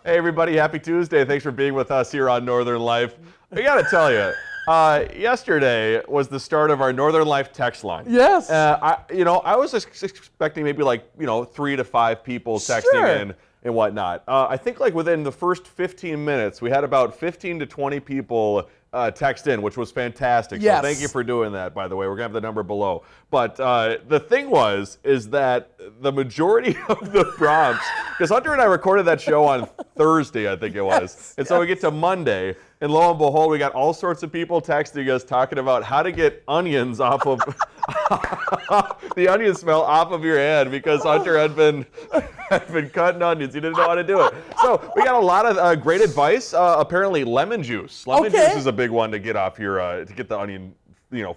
Hey, everybody. Happy Tuesday. Thanks for being with us here on Northern Life. I got to tell you, yesterday was the start of our Northern Life text line. Yes. I was expecting maybe 3 to 5 people texting in and whatnot. I think within the first 15 minutes, we had about 15 to 20 people text in, which was fantastic. Yes. So thank you for doing that, by the way. We're going to have the number below. But the thing is that the majority of the prompts, because Hunter and I recorded that show on Thursday, I think it was. Yes, and so we get to Monday, and lo and behold, we got all sorts of people texting us talking about how to get onions off of the onion smell off of your hand, because Hunter had been cutting onions. He didn't know how to do it. So we got a lot of great advice. Apparently, lemon juice. Lemon juice is a big one to get off your to get the onion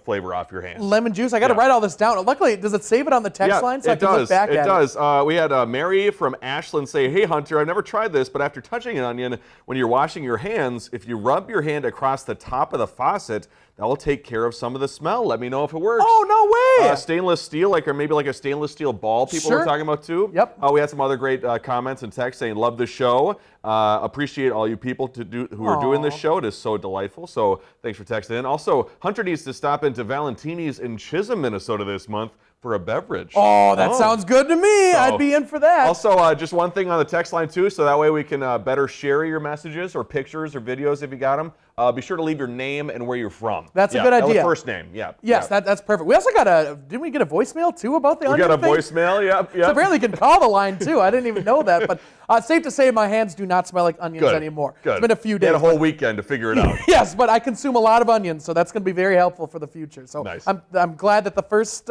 flavor off your hands. Lemon juice. I got to write all this down. Luckily, does it save it on the text line so I can look back at it? It does. We had Mary from Ashland say, "Hey Hunter, I've never tried this, but after touching an onion when you're washing your hands, if you rub your hand across the top of the faucet, that will take care of some of the smell. Let me know if it works." Oh, no way! Stainless steel, or maybe a stainless steel ball people were talking about too. Yep. We had some other great comments and texts saying, "Love the show. Appreciate all you people who are doing this show. It is so delightful." So thanks for texting in. Also, Hunter needs to stop into Valentini's in Chisholm, Minnesota this month for a beverage. Oh, that sounds good to me. I'd be in for that. Also, just one thing on the text line too, so that way we can better share your messages or pictures or videos if you got them. Be sure to leave your name and where you're from. That's a good idea. The first name, yeah. Yes, that's perfect. We also got didn't we get a voicemail too about the onion We got a thing? voicemail, yep. So apparently you can call the line too. I didn't even know that, but it's safe to say my hands do not smell like onions anymore. Good. It's been a few days. You had a whole weekend to figure it out. Yes, but I consume a lot of onions, so that's going to be very helpful for the future. So nice. I'm glad that the first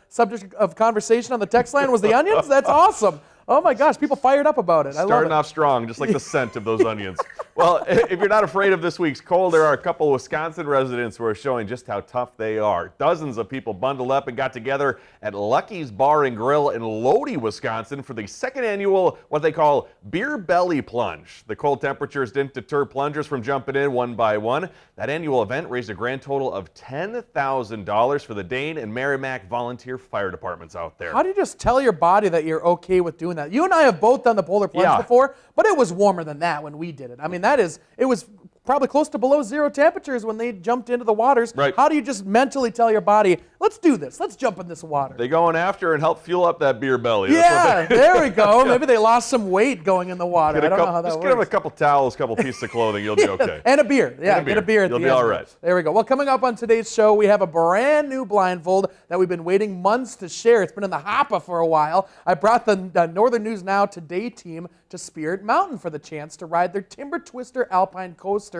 subject of conversation on the text line was the onions. That's awesome. Oh my gosh, people fired up about it. I love it. Starting off strong, just like the scent of those onions. Well, if you're not afraid of this week's cold, there are a couple of Wisconsin residents who are showing just how tough they are. Dozens of people bundled up and got together at Lucky's Bar and Grill in Lodi, Wisconsin for the second annual, what they call Beer Belly Plunge. The cold temperatures didn't deter plungers from jumping in one by one. That annual event raised a grand total of $10,000 for the Dane and Merrimack volunteer fire departments out there. How do you just tell your body that you're okay with doing that? You and I have both done the polar plunge before, but it was warmer than that when we did it. I mean, it was probably close to below zero temperatures when they jumped into the waters. Right. How do you just mentally tell your body, let's do this, let's jump in this water? They go in after and help fuel up that beer belly. Yeah, there we go. Maybe they lost some weight going in the water. I don't know how that works. Just get them a couple towels, couple pieces of clothing, you'll be okay. And a beer. Yeah, get a beer at the end. You'll be all right. There we go. Well, coming up on today's show, we have a brand new blindfold that we've been waiting months to share. It's been in the hopper for a while. I brought the Northern News Now Today team to Spirit Mountain for the chance to ride their Timber Twister Alpine Coaster.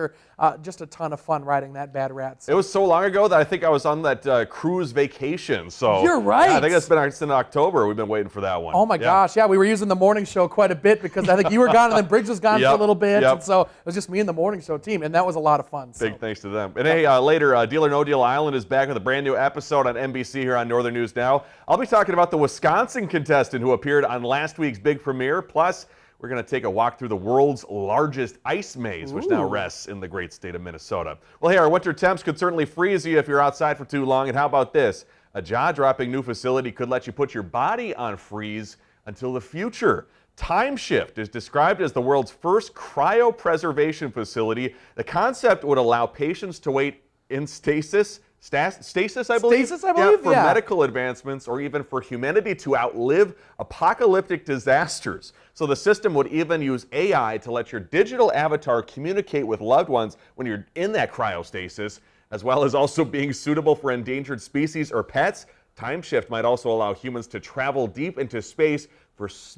Just a ton of fun riding that Bad Rats. It was so long ago that I think I was on that cruise vacation. So you're right. Yeah, I think it's been since October. We've been waiting for that one. Oh my gosh, yeah, we were using the morning show quite a bit because I think you were gone and then Briggs was gone for a little bit. And so it was just me and the morning show team, and that was a lot of fun. Big thanks to them. And hey, later, Deal or No Deal Island is back with a brand new episode on NBC here on Northern News Now. I'll be talking about the Wisconsin contestant who appeared on last week's big premiere. Plus, we're going to take a walk through the world's largest ice maze, which now rests in the great state of Minnesota. Well, hey, our winter temps could certainly freeze you if you're outside for too long. And how about this? A jaw-dropping new facility could let you put your body on freeze until the future. Time Shift is described as the world's first cryopreservation facility. The concept would allow patients to wait in stasis, I believe? Stasis, I believe, for medical advancements or even for humanity to outlive apocalyptic disasters. So the system would even use AI to let your digital avatar communicate with loved ones when you're in that cryostasis, as well as also being suitable for endangered species or pets. Time Shift might also allow humans to travel deep into space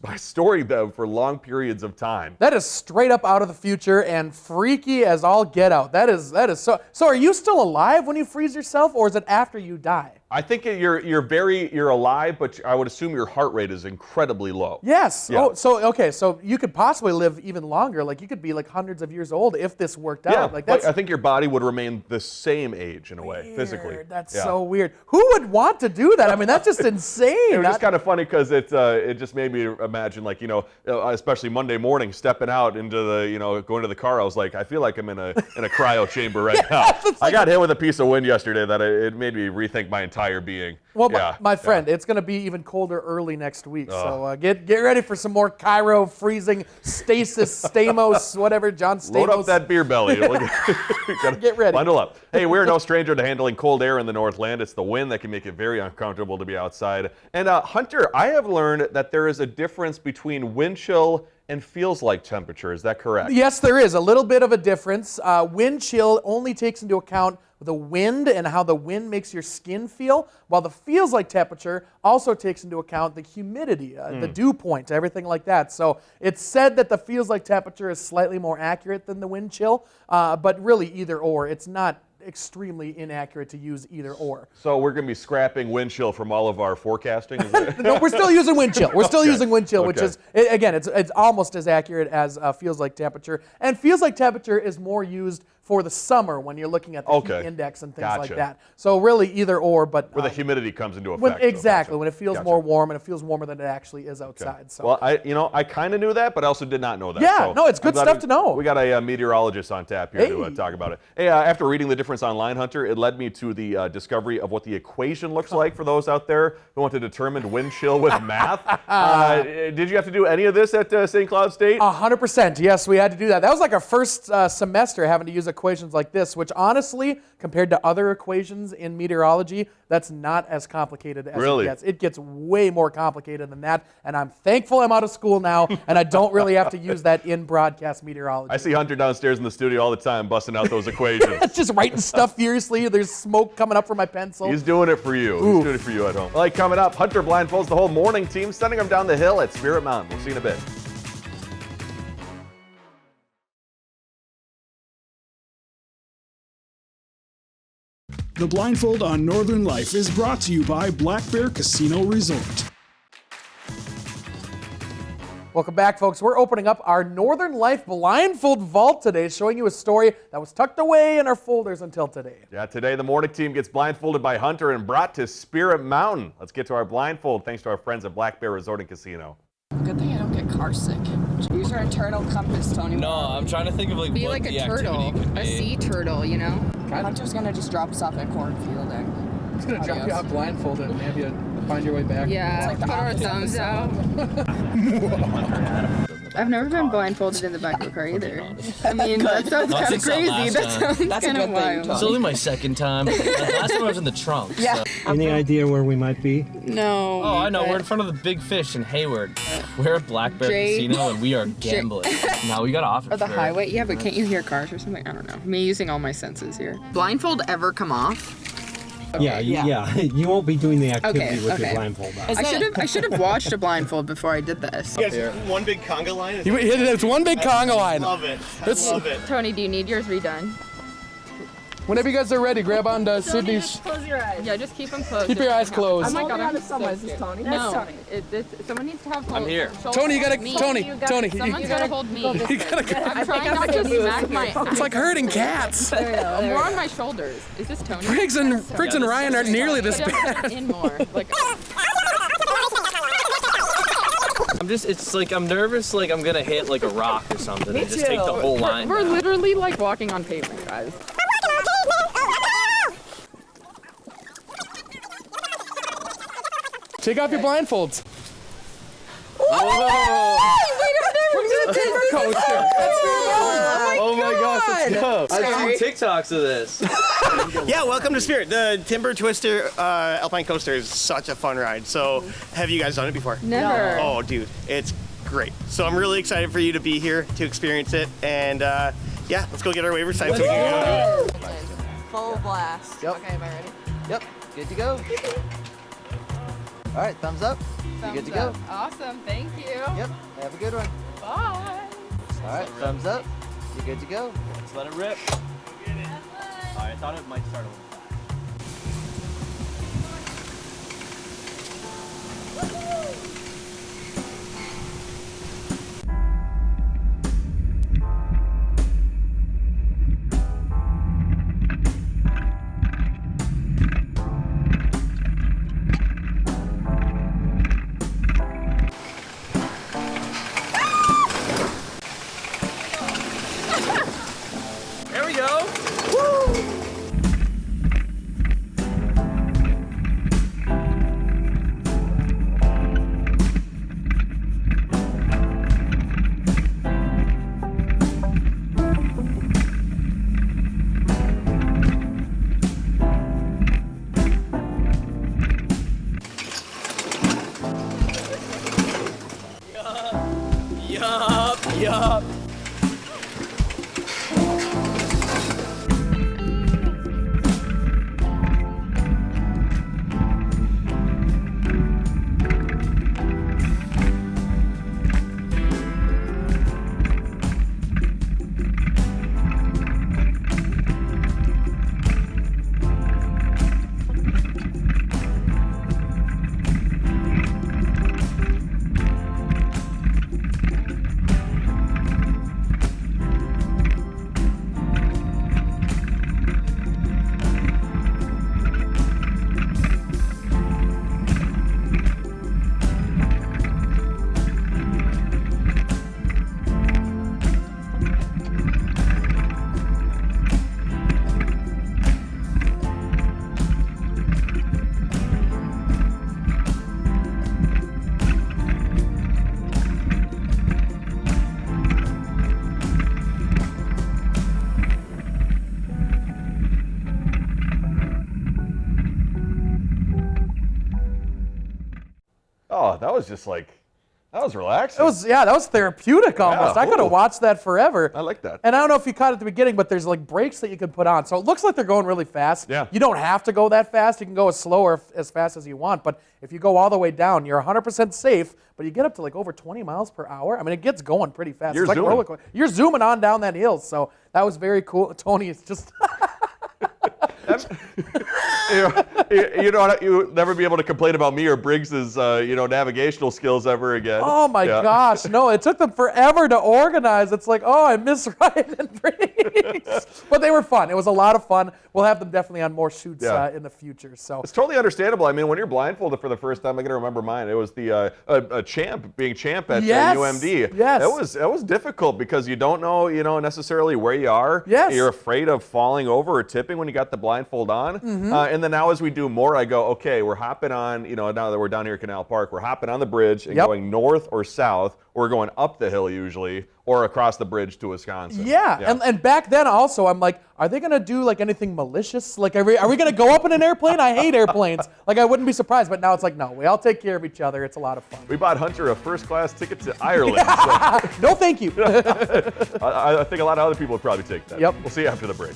by storing them for long periods of time. That is straight up out of the future and freaky as all get out. That is so. So are you still alive when you freeze yourself, or is it after you die? I think you're alive, but I would assume your heart rate is incredibly low. Yes. Yeah. Oh, so okay, so you could possibly live even longer. Like you could be like hundreds of years old if this worked out. Like that's. I think your body would remain the same age in a way, physically. That's so weird. Who would want to do that? I mean, that's just insane. It was just kind of funny because it just made me imagine, like, especially Monday morning, stepping out into the, going to the car. I was like, I feel like I'm in a cryo chamber right now. I got hit with a piece of wind yesterday that it made me rethink my entire entire being. Well, yeah, my friend, it's going to be even colder early next week. So get ready for some more Cairo freezing stasis, Stamos, whatever, John Stamos. Load up that beer belly. Get ready. Bundle up. Hey, we're no stranger to handling cold air in the Northland. It's the wind that can make it very uncomfortable to be outside. And Hunter, I have learned that there is a difference between wind chill and feels like temperature. Is that correct? Yes, there is a little bit of a difference. Wind chill only takes into account the wind and how the wind makes your skin feel, while the feels like temperature also takes into account the humidity, the dew point, everything like that. So it's said that the feels like temperature is slightly more accurate than the wind chill, but really either or. It's not extremely inaccurate to use either or. So we're going to be scrapping wind chill from all of our forecasting? Is it? No, we're still using wind chill. We're still using wind chill, which Okay. is, again, it's almost as accurate as feels like temperature. And feels like temperature is more used for the summer when you're looking at the heat index and things like Gotcha. that. So really either or, but Where the humidity comes into effect. when, so exactly gotcha. when it feels Gotcha. more warm and it feels warmer than it actually is outside. So Well, I kind of knew that, but I also did not know that. Yeah, So no, it's I'm good glad stuff to know. We got a meteorologist on tap here to Hey. talk about it. Hey, after reading the difference online, Hunter, it led me to the discovery of what the equation looks like for those out there who want to determine wind chill with math. Did you have to do any of this at St. Cloud State? 100%. Yes, we had to do that. That was like our first semester having to use equations like this, which honestly, compared to other equations in meteorology, that's not as complicated as Really? it gets. It gets way more complicated than that, and I'm thankful I'm out of school now, and I don't really have to use that in broadcast meteorology. I see Hunter downstairs in the studio all the time busting out those equations. It's just writing stuff furiously. There's smoke coming up from my pencil. He's doing it for you. He's doing it for you at home. Like coming up, Hunter blindfolds the whole morning team, sending them down the hill at Spirit Mountain. We'll see you in a bit. The Blindfold on Northern Life is brought to you by Black Bear Casino Resort. Welcome back, folks. We're opening up our Northern Life Blindfold Vault today, showing you a story that was tucked away in our folders until today. Yeah, today the morning team gets blindfolded by Hunter and brought to Spirit Mountain. Let's get to our blindfold thanks to our friends at Black Bear Resort and Casino. Good thing I don't get car sick. Use your internal compass, Tony. No, I'm trying to think of like Be what like the a turtle, activity could a be. sea turtle, you know? Hunter's gonna just drop us off at cornfielding. It's going to drop you off blindfolded and have you find your way back. Yeah, like the put our opposite thumbs episode. out. I've never been blindfolded in the back of a car either. I mean, that sounds Not kind of since that crazy. last That time. sounds That's a kind of good thing, wild. Tony. It's only my second time. Last time I was in the trunk. Yeah. So. Any idea where we might be? No. Oh, I know. but- We're in front of the Big Fish in Hayward. We're at Black Bear Jay- Casino and we are gambling. No, we got off it. Or the for- highway? Yeah, but can't you hear cars or something? I don't know. Me using all my senses here. Blindfold ever come off? Yeah. You won't be doing the activity with okay. your blindfold on. I should have watched a blindfold before I did this. One big conga line? It's one big conga line. Love it. Love it. Tony, do you need yours redone? Whenever you guys are ready, grab on to Sydney's. Close your eyes. Yeah, just keep them closed. Keep your eyes closed. Oh my god, I'm Someone so is scared. Tony. No, someone needs to have. I'm here. Tony, you gotta, Me. Tony, Tony. Someone's gotta hold me. You gotta, I'm trying not to smack my. it's like herding cats. More on my shoulders. Is this Tony? Briggs and Ryan aren't nearly this bad. In more. Like. it's like I'm nervous like I'm gonna hit like a rock or something and just take the whole line. We're down. literally like walking on pavement, guys. Take off your blindfolds. Coaster. Oh my gosh, let's go. I've seen TikToks of this. Yeah, welcome to Spirit. The Timber Twister Alpine Coaster is such a fun ride. So, have you guys done it before? Never. Oh, dude, it's great. So, I'm really excited for you to be here to experience it. And yeah, let's go get our waiver signed so we can go do it. Full blast. Yep. Okay, am I ready? Yep, good to go. All right, thumbs up. You good to go? Awesome, thank you. Yep, have a good one. Bye. All right, thumbs up. You good to go? Let's let it rip. I thought it might start a little fast. There we go. that was just like, that was relaxing. That was therapeutic almost. I could have watched that forever. I like that. And I don't know if you caught it at the beginning, but there's like brakes that you can put on. So it looks like they're going really fast. Yeah. You don't have to go that fast. You can go as slow or as fast as you want. But if you go all the way down, you're 100% safe, but you get up to like over 20 miles per hour. I mean, it gets going pretty fast. You're it's like zooming. roller coaster. You're zooming on down that hill. So that was very cool. Tony is just... You'll never be able to complain about me or Briggs's, navigational skills ever again. Oh my gosh, no, it took them forever to organize. It's like, oh, I miss Ryan and Briggs. But they were fun. It was a lot of fun. We'll have them definitely on more shoots in the future. So it's totally understandable. I mean, when you're blindfolded for the first time, I can remember mine. It was the being champ at UMD. Yes. That was difficult because you don't know, necessarily where you are. Yes. You're afraid of falling over or tipping when you got the blindfold on. Mm-hmm. And then now as we do more, I go, okay, we're hopping on, now that we're down here at Canal Park, we're hopping on the bridge and going north or south, or going up the hill usually, or across the bridge to Wisconsin. Yeah. And back then also, I'm like, are they going to do like anything malicious? Like, are we going to go up in an airplane? I hate airplanes. Like, I wouldn't be surprised. But now it's like, no, we all take care of each other. It's a lot of fun. We bought Hunter a first-class ticket to Ireland. No, thank you. I think a lot of other people would probably take that. Yep. We'll see you after the break.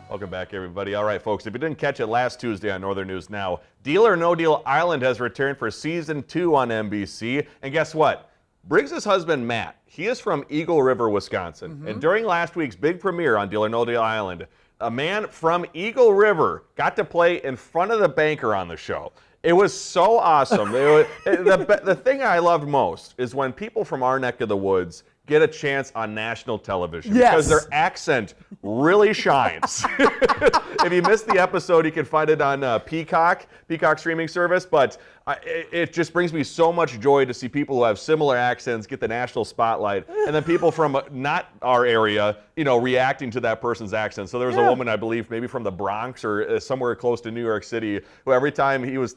Welcome back, everybody. All right, folks, if you didn't catch it last Tuesday on Northern News Now, Deal or No Deal Island has returned for Season 2 on NBC. And guess what? Briggs' husband, Matt, he is from Eagle River, Wisconsin. Mm-hmm. And during last week's big premiere on Deal or No Deal Island, a man from Eagle River got to play in front of the banker on the show. It was so awesome. The thing I loved most is when people from our neck of the woods get a chance on national television because their accent really shines. If you missed the episode, you can find it on Peacock streaming service, but it just brings me so much joy to see people who have similar accents get the national spotlight, and then people from not our area, reacting to that person's accent. So there was a woman, I believe, maybe from the Bronx or somewhere close to New York City, who every time he was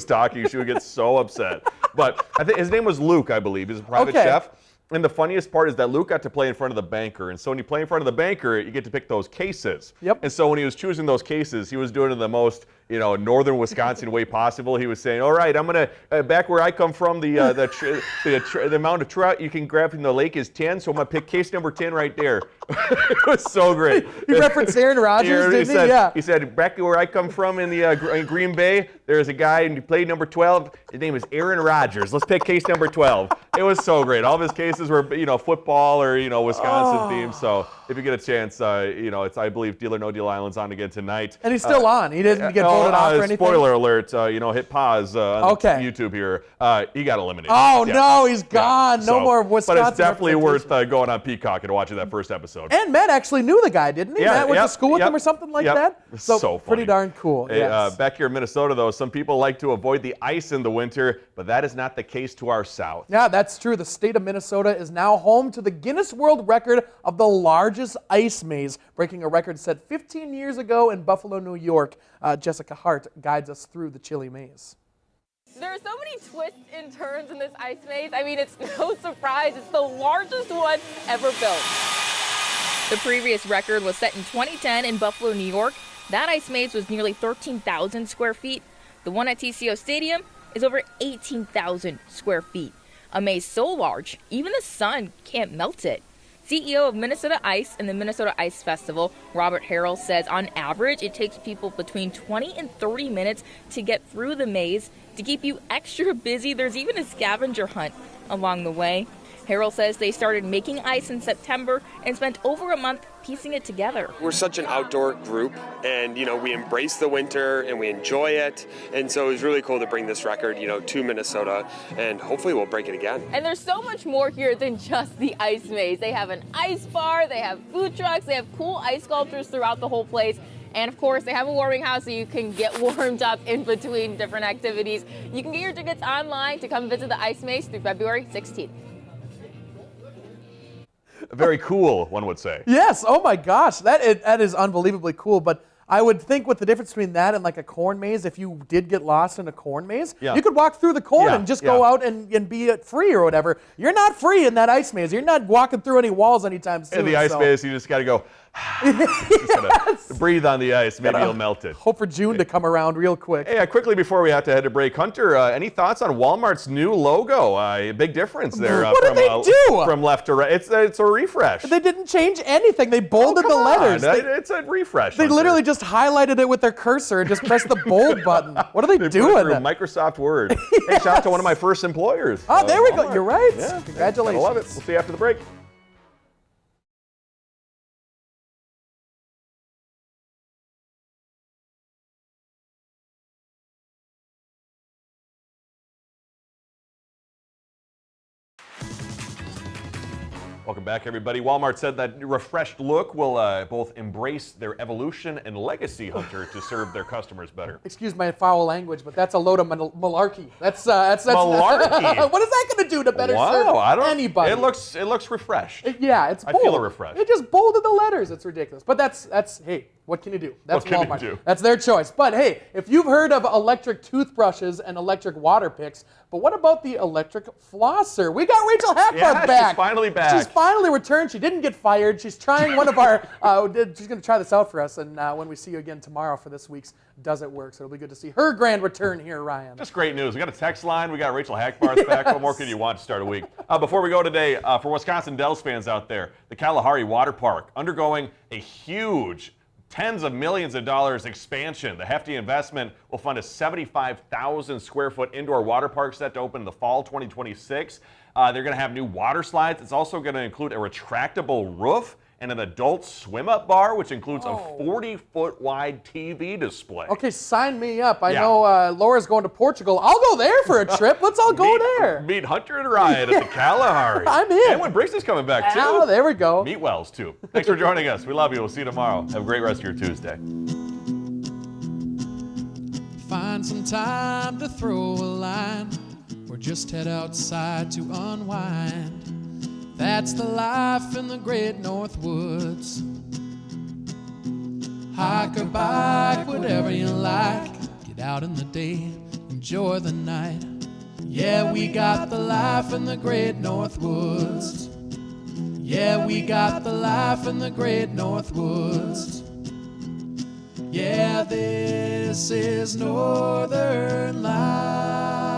talking, she would get so upset. But I think his name was Luke, I believe. He's a private chef. And the funniest part is that Luke got to play in front of the banker. And so when you play in front of the banker, you get to pick those cases. Yep. And so when he was choosing those cases, he was doing it in the most, northern Wisconsin way possible. He was saying, all right, I'm going to, back where I come from, the amount of trout you can grab from the lake is 10, so I'm going to pick case number 10 right there. It was so great. He referenced Aaron Rodgers, didn't he? Yeah. He said, back where I come from in Green Bay, there's a guy and he played number 12. His name is Aaron Rodgers. Let's pick case number 12. It was so great. All of his cases were, football or, Wisconsin themed. So if you get a chance, it's, I believe, Deal or No Deal Island's on again tonight. And he's still on. He didn't get voted off or anything? Spoiler alert, hit pause on YouTube here. He got eliminated. Oh, no, he's gone. No more Wisconsin. But it's definitely worth going on Peacock and watching that first episode. And Matt actually knew the guy, didn't he? Yeah, Matt went to school with him or something like that? So funny. Pretty darn cool. Hey, back here in Minnesota, though, some people like to avoid the ice in the winter, but that is not the case to our south. Yeah, that's true. The state of Minnesota is now home to the Guinness World Record of the largest ice maze, breaking a record set 15 years ago in Buffalo, New York. Jessica Hart guides us through the chilly maze. There are so many twists and turns in this ice maze. I mean, it's no surprise. It's the largest one ever built. The previous record was set in 2010 in Buffalo, New York. That ice maze was nearly 13,000 square feet. The one at TCO Stadium is over 18,000 square feet. A maze so large, even the sun can't melt it. CEO of Minnesota Ice and the Minnesota Ice Festival, Robert Harrell, says on average it takes people between 20 and 30 minutes to get through the maze. To keep you extra busy, there's even a scavenger hunt along the way. Harrell says they started making ice in September and spent over a month piecing it together. We're such an outdoor group, and we embrace the winter and we enjoy it, and so it was really cool to bring this record to Minnesota, and hopefully we'll break it again. And there's so much more here than just the ice maze. They have an ice bar, they have food trucks, they have cool ice sculptures throughout the whole place. And of course, they have a warming house so you can get warmed up in between different activities. You can get your tickets online to come visit the ice maze through February 16th. Very cool, one would say. Yes. Oh my gosh, that is unbelievably cool. But I would think with the difference between that and like a corn maze, if you did get lost in a corn maze, Yeah. you could walk through the corn Yeah, and just go out and be free or whatever. You're not free in that ice maze. You're not walking through any walls anytime soon. In the ice so. maze, you just got to go. Just gotta breathe on the ice. Maybe you'll melt it. Hope for June to come around real quick. Hey, quickly before we have to head to break, Hunter, any thoughts on Walmart's new logo? Big difference there. What did they do? From left to right. It's a refresh. They didn't change anything. They bolded the Come letters. on. It's a refresh. They Hunter. literally just highlighted it with their cursor and just pressed the bold button. What are they They put it doing? through Microsoft Word. Hey, shout out to one of my first employers. Oh, there we go. Walmart. You're right. Yeah, Congratulations. I love it. We'll see you after the break. Welcome back, everybody. Walmart said that refreshed look will both embrace their evolution and legacy, Hunter, to serve their customers better. Excuse my foul language, but that's a load of malarkey. That's Malarkey? What is that going to do to better serve anybody? It looks refreshed. Yeah, it's bold. I feel refreshed. It just bolded the letters. It's ridiculous. But that's hey, what can you do? That's What can you Walmart. do? That's their choice. But hey, if you've heard of electric toothbrushes and electric water picks, but what about the electric flosser? We got Rachel Hackbarth Yeah, back. she's finally back. She's finally returned. She didn't get fired. She's trying one of our. She's going to try this out for us, and when we see you again tomorrow for this week's Does It Work? So it'll be good to see her grand return here, Ryan. Just great news. We got a text line. We got Rachel Hackbarth back. What more could you want to start a week? Before we go today, for Wisconsin Dells fans out there, the Kalahari Water Park undergoing a huge tens of millions of dollars expansion. The hefty investment will fund a 75,000 square foot indoor water park set to open in the fall 2026. They're going to have new water slides. It's also going to include a retractable roof and an adult swim-up bar, which includes a 40-foot wide TV display. Okay, sign me up. I Yeah. know Laura's going to Portugal. I'll go there for a trip. Let's all go there. Meet Hunter and Ryan at the Kalahari. I'm in. And when Briggs is coming back, too. Oh, there we go. Meet Wells, too. Thanks for joining us. We love you. We'll see you tomorrow. Have a great rest of your Tuesday. Find some time to throw a line or just head outside to unwind. That's the life in the great North Woods. Hike or bike, whatever you like. Get out in the day, enjoy the night. Yeah, we got the life in the great North Woods. Yeah, we got the life in the great North Woods. Yeah, this is Northern Life.